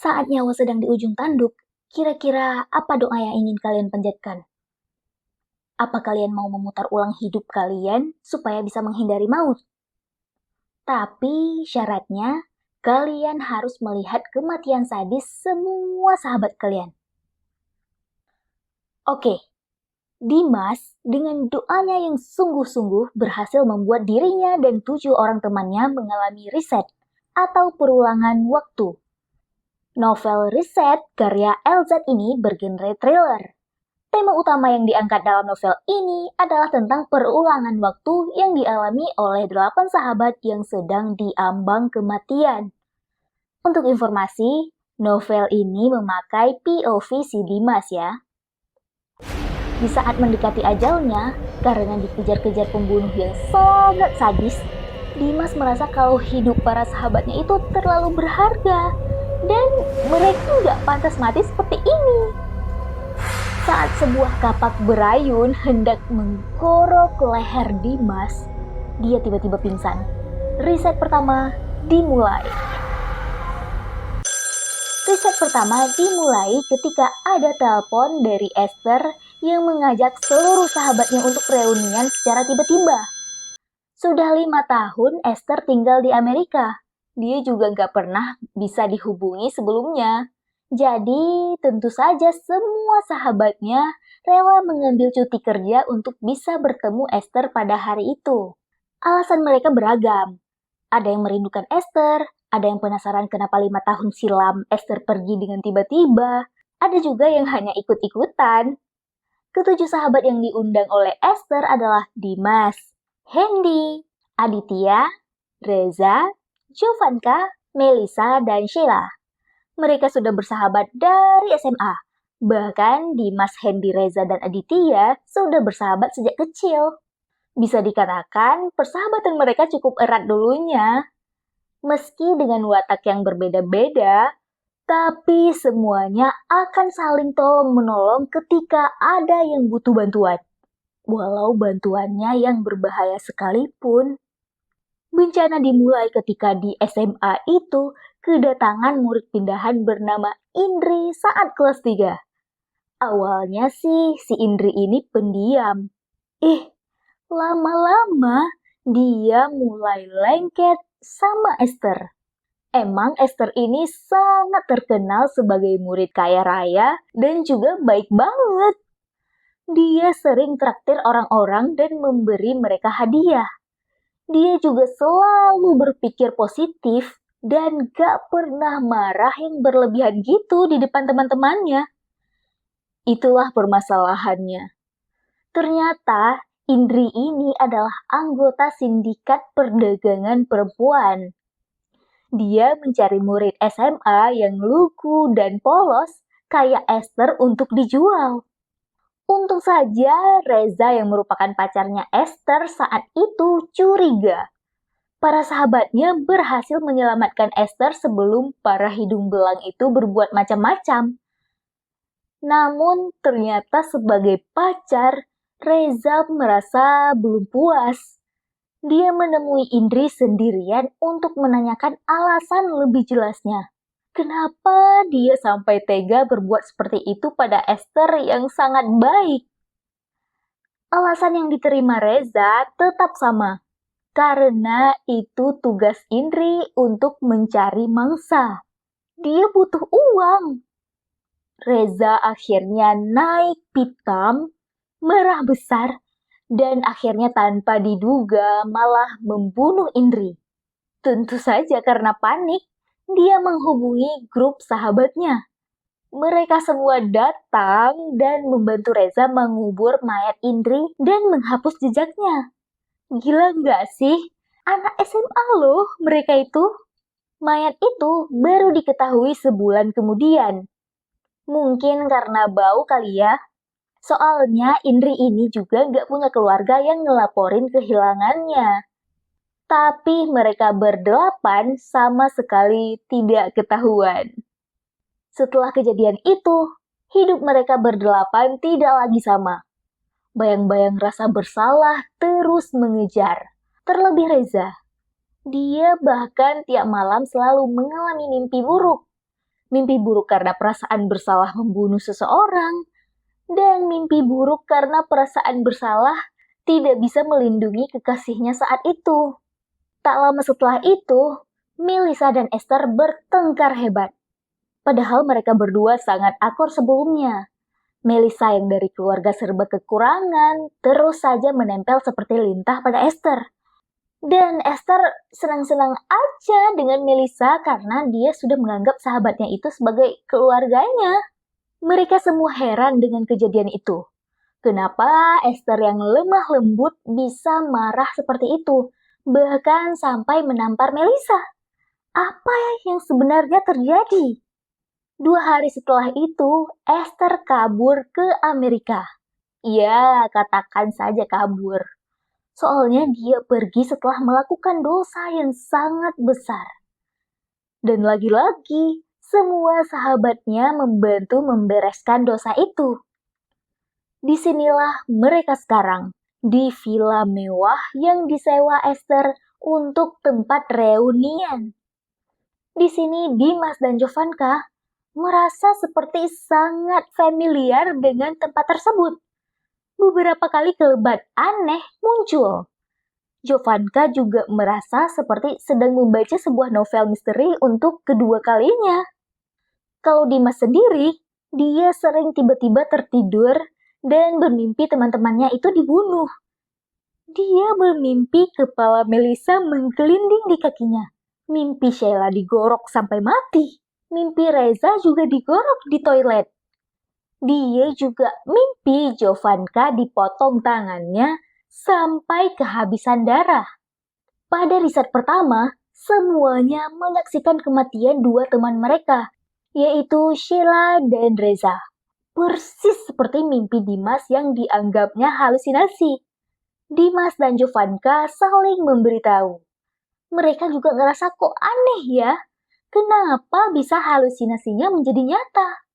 Saat nyawa sedang di ujung tanduk, kira-kira apa doa yang ingin kalian panjatkan? Apa kalian mau memutar ulang hidup kalian supaya bisa menghindari maut? Tapi syaratnya, kalian harus melihat kematian sadis semua sahabat kalian. Oke, Dimas dengan doanya yang sungguh-sungguh berhasil membuat dirinya dan 7 orang temannya mengalami reset atau perulangan waktu. Novel Reset karya LZ ini bergenre thriller. Tema utama yang diangkat dalam novel ini adalah tentang perulangan waktu yang dialami oleh 8 sahabat yang sedang diambang kematian. Untuk informasi, novel ini memakai POV si Dimas ya. Di saat mendekati ajalnya, karena dikejar-kejar pembunuh yang sangat sadis, Dimas merasa kalau hidup para sahabatnya itu terlalu berharga dan mereka nggak pantas mati seperti ini. Saat sebuah kapak berayun hendak mengkorok leher Dimas, dia tiba-tiba pingsan. Riset pertama dimulai. Riset pertama dimulai ketika ada telepon dari Esther yang mengajak seluruh sahabatnya untuk reunian secara tiba-tiba. Sudah 5 tahun Esther tinggal di Amerika. Dia juga nggak pernah bisa dihubungi sebelumnya. Jadi tentu saja semua sahabatnya rela mengambil cuti kerja untuk bisa bertemu Esther pada hari itu. Alasan mereka beragam. Ada yang merindukan Esther, ada yang penasaran kenapa 5 tahun silam Esther pergi dengan tiba-tiba, ada juga yang hanya ikut-ikutan. Ketujuh sahabat yang diundang oleh Esther adalah Dimas, Hendy, Aditya, Reza, Jovanka, Melissa, dan Sheila. Mereka sudah bersahabat dari SMA. Bahkan Dimas, Hendy, Reza, dan Aditya sudah bersahabat sejak kecil. Bisa dikatakan persahabatan mereka cukup erat dulunya. Meski dengan watak yang berbeda-beda, tapi semuanya akan saling tolong-menolong ketika ada yang butuh bantuan. Walau bantuannya yang berbahaya sekalipun. Bencana dimulai ketika di SMA itu kedatangan murid pindahan bernama Indri saat kelas 3. Awalnya sih si Indri ini pendiam. Lama-lama dia mulai lengket sama Esther. Emang Esther ini sangat terkenal sebagai murid kaya raya dan juga baik banget. Dia sering traktir orang-orang dan memberi mereka hadiah. Dia juga selalu berpikir positif dan gak pernah marah yang berlebihan gitu di depan teman-temannya. Itulah permasalahannya. Ternyata Indri ini adalah anggota sindikat perdagangan perempuan. Dia mencari murid SMA yang lugu dan polos kayak Esther untuk dijual. Untung saja Reza yang merupakan pacarnya Esther saat itu curiga. Para sahabatnya berhasil menyelamatkan Esther sebelum para hidung belang itu berbuat macam-macam. Namun ternyata sebagai pacar, Reza merasa belum puas. Dia menemui Indri sendirian untuk menanyakan alasan lebih jelasnya. Kenapa dia sampai tega berbuat seperti itu pada Esther yang sangat baik? Alasan yang diterima Reza tetap sama, karena itu tugas Indri untuk mencari mangsa. Dia butuh uang. Reza akhirnya naik pitam, marah besar, dan akhirnya tanpa diduga malah membunuh Indri. Tentu saja karena panik, dia menghubungi grup sahabatnya. Mereka semua datang dan membantu Reza mengubur mayat Indri dan menghapus jejaknya. Gila nggak sih? Anak SMA loh mereka itu. Mayat itu baru diketahui sebulan kemudian. Mungkin karena bau kali ya. Soalnya Indri ini juga nggak punya keluarga yang ngelaporin kehilangannya. Tapi mereka berdelapan sama sekali tidak ketahuan. Setelah kejadian itu, hidup mereka berdelapan tidak lagi sama. Bayang-bayang rasa bersalah terus mengejar. Terlebih Reza. Dia bahkan tiap malam selalu mengalami mimpi buruk. Mimpi buruk karena perasaan bersalah membunuh seseorang, dan mimpi buruk karena perasaan bersalah tidak bisa melindungi kekasihnya saat itu. Tak lama setelah itu, Melissa dan Esther bertengkar hebat. Padahal mereka berdua sangat akur sebelumnya. Melissa yang dari keluarga serba kekurangan terus saja menempel seperti lintah pada Esther. Dan Esther senang-senang aja dengan Melissa karena dia sudah menganggap sahabatnya itu sebagai keluarganya. Mereka semua heran dengan kejadian itu. Kenapa Esther yang lemah lembut bisa marah seperti itu, bahkan sampai menampar Melissa? Apa yang sebenarnya terjadi? 2 hari setelah itu, Esther kabur ke Amerika. Ya, katakan saja kabur. Soalnya dia pergi setelah melakukan dosa yang sangat besar. Dan lagi-lagi, semua sahabatnya membantu membereskan dosa itu. Disinilah mereka sekarang, di villa mewah yang disewa Esther untuk tempat reunian. Di sini Dimas dan Jovanka merasa seperti sangat familiar dengan tempat tersebut. Beberapa kali kelebat aneh muncul. Jovanka juga merasa seperti sedang membaca sebuah novel misteri untuk kedua kalinya. Kalau Dimas sendiri, dia sering tiba-tiba tertidur dan bermimpi teman-temannya itu dibunuh. Dia bermimpi kepala Melissa menggelinding di kakinya. Mimpi Sheila digorok sampai mati. Mimpi Reza juga digorok di toilet. Dia juga mimpi Jovanka dipotong tangannya sampai kehabisan darah. Pada riset pertama, semuanya menyaksikan kematian 2 teman mereka, yaitu Sheila dan Reza. Persis seperti mimpi Dimas yang dianggapnya halusinasi. Dimas dan Jovanka saling memberitahu. Mereka juga ngerasa kok aneh ya, kenapa bisa halusinasinya menjadi nyata?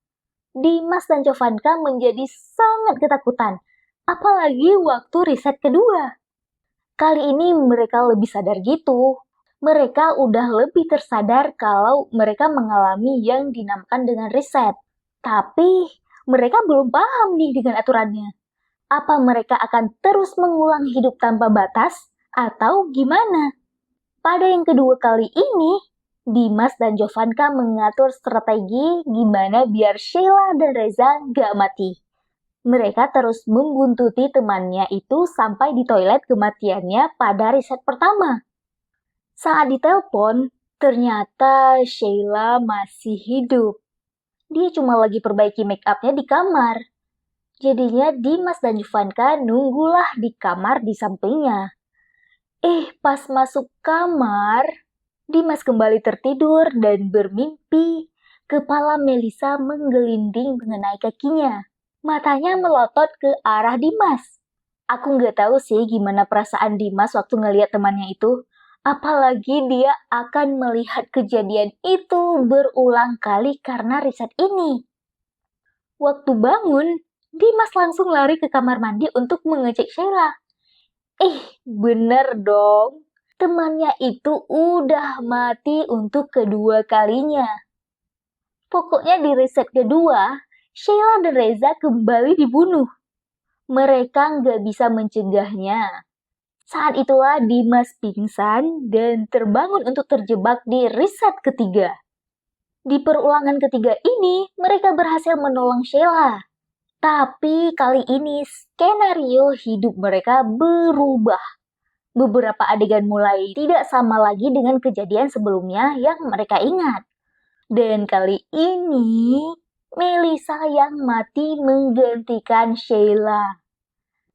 Dimas dan Jovanka menjadi sangat ketakutan, apalagi waktu riset kedua. Kali ini mereka lebih sadar gitu. Mereka udah lebih tersadar kalau mereka mengalami yang dinamakan dengan riset. Tapi mereka belum paham nih dengan aturannya. Apa mereka akan terus mengulang hidup tanpa batas atau gimana? Pada yang kedua kali ini, Dimas dan Jovanka mengatur strategi gimana biar Sheila dan Reza gak mati. Mereka terus membuntuti temannya itu sampai di toilet kematiannya pada riset pertama. Saat ditelepon, ternyata Sheila masih hidup. Dia cuma lagi perbaiki make up-nya di kamar. Jadinya Dimas dan Jovanka nunggulah di kamar di sampingnya. Pas masuk kamar, Dimas kembali tertidur dan bermimpi kepala Melissa menggelinding mengenai kakinya. Matanya melotot ke arah Dimas. Aku nggak tahu sih gimana perasaan Dimas waktu ngeliat temannya itu. Apalagi dia akan melihat kejadian itu berulang kali karena riset ini. Waktu bangun, Dimas langsung lari ke kamar mandi untuk mengecek Sheila. Bener dong. Temannya itu udah mati untuk kedua kalinya. Pokoknya di riset kedua, Sheila dan Reza kembali dibunuh. Mereka nggak bisa mencegahnya. Saat itulah Dimas pingsan dan terbangun untuk terjebak di riset ketiga. Di perulangan ketiga ini, mereka berhasil menolong Sheila. Tapi kali ini skenario hidup mereka berubah. Beberapa adegan mulai tidak sama lagi dengan kejadian sebelumnya yang mereka ingat. Dan kali ini, Melissa yang mati menggantikan Sheila.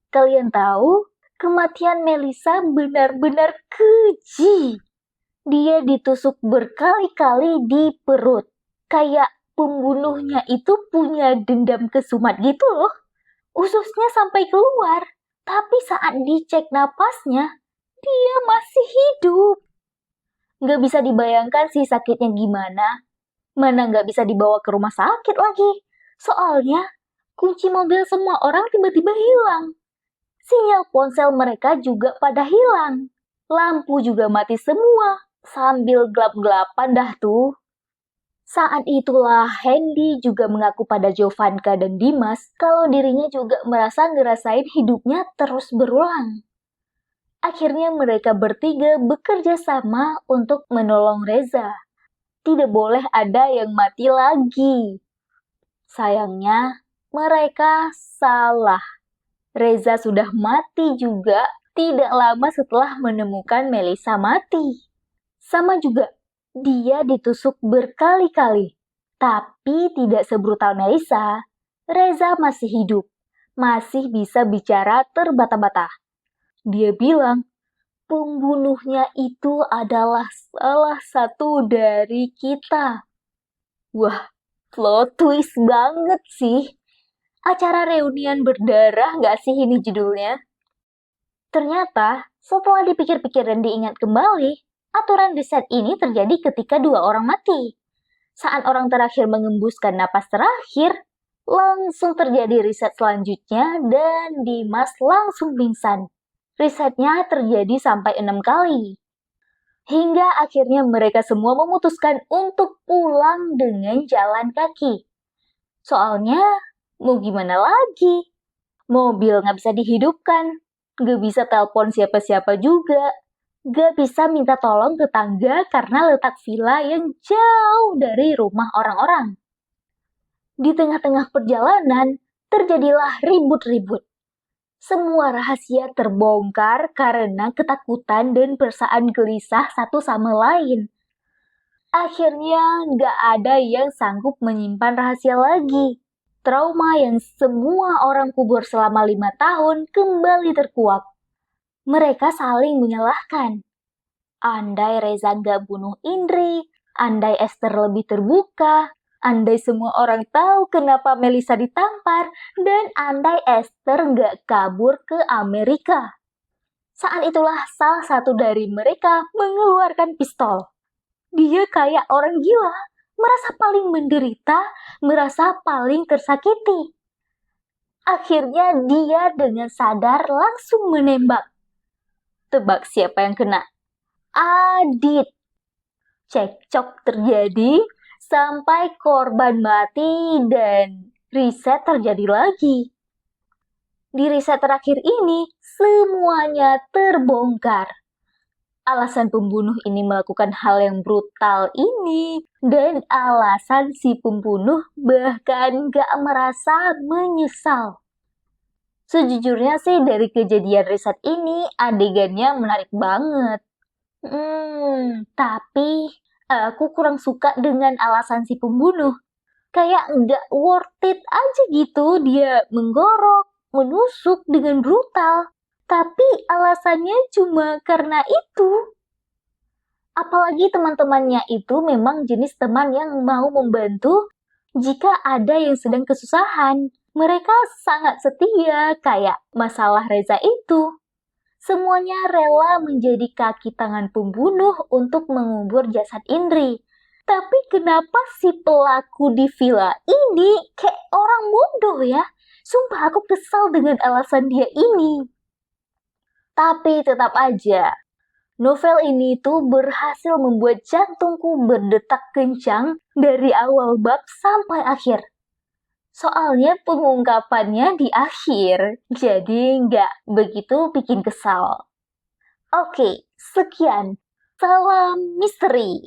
Kalian tahu, kematian Melissa benar-benar keji. Dia ditusuk berkali-kali di perut. Kayak pembunuhnya itu punya dendam kesumat gitu loh. Ususnya sampai keluar. Tapi saat dicek napasnya, dia masih hidup. Nggak bisa dibayangkan sih sakitnya gimana. Mana nggak bisa dibawa ke rumah sakit lagi. Soalnya, kunci mobil semua orang tiba-tiba hilang. Sinyal ponsel mereka juga pada hilang. Lampu juga mati semua. Sambil gelap-gelapan dah tuh. Saat itulah Hendy juga mengaku pada Jovanka dan Dimas kalau dirinya juga merasa ngerasain hidupnya terus berulang. Akhirnya mereka bertiga bekerja sama untuk menolong Reza. Tidak boleh ada yang mati lagi. Sayangnya, mereka salah. Reza sudah mati juga tidak lama setelah menemukan Melissa mati. Sama juga, dia ditusuk berkali-kali. Tapi tidak sebrutal Melissa, Reza masih hidup, masih bisa bicara terbata-bata. Dia bilang, pembunuhnya itu adalah salah satu dari kita. Wah, plot twist banget sih. Acara reunian berdarah nggak sih ini judulnya? Ternyata, setelah dipikir-pikir dan diingat kembali, aturan riset ini terjadi ketika 2 orang mati. Saat orang terakhir mengembuskan napas terakhir, langsung terjadi riset selanjutnya dan Dimas langsung pingsan. Risetnya terjadi sampai 6 kali. Hingga akhirnya mereka semua memutuskan untuk pulang dengan jalan kaki. Soalnya, mau gimana lagi? Mobil nggak bisa dihidupkan, nggak bisa telepon siapa-siapa juga, nggak bisa minta tolong tetangga karena letak villa yang jauh dari rumah orang-orang. Di tengah-tengah perjalanan, terjadilah ribut-ribut. Semua rahasia terbongkar karena ketakutan dan perasaan gelisah satu sama lain. Akhirnya, nggak ada yang sanggup menyimpan rahasia lagi. Trauma yang semua orang kubur selama 5 tahun kembali terkuak. Mereka saling menyalahkan. Andai Reza nggak bunuh Indri, andai Esther lebih terbuka, andai semua orang tahu kenapa Melissa ditampar, dan andai Esther nggak kabur ke Amerika. Saat itulah salah satu dari mereka mengeluarkan pistol. Dia kayak orang gila, merasa paling menderita, merasa paling tersakiti. Akhirnya dia dengan sadar langsung menembak. Tebak siapa yang kena? Adit. Cekcok terjadi sampai korban mati dan riset terjadi lagi. Di riset terakhir ini, semuanya terbongkar. Alasan pembunuh ini melakukan hal yang brutal ini, dan alasan si pembunuh bahkan gak merasa menyesal. Sejujurnya sih dari kejadian riset ini, adegannya menarik banget. Tapi aku kurang suka dengan alasan si pembunuh. Kayak nggak worth it aja gitu dia menggorok, menusuk dengan brutal. Tapi alasannya cuma karena itu. Apalagi teman-temannya itu memang jenis teman yang mau membantu jika ada yang sedang kesusahan. Mereka sangat setia, kayak masalah Reza itu. Semuanya rela menjadi kaki tangan pembunuh untuk mengubur jasad Indri. Tapi kenapa si pelaku di villa ini kayak orang bodoh ya? Sumpah aku kesal dengan alasan dia ini. Tapi tetap aja, novel ini tuh berhasil membuat jantungku berdetak kencang dari awal bab sampai akhir. Soalnya pengungkapannya di akhir, jadi nggak begitu bikin kesal. Oke, sekian. Salam misteri.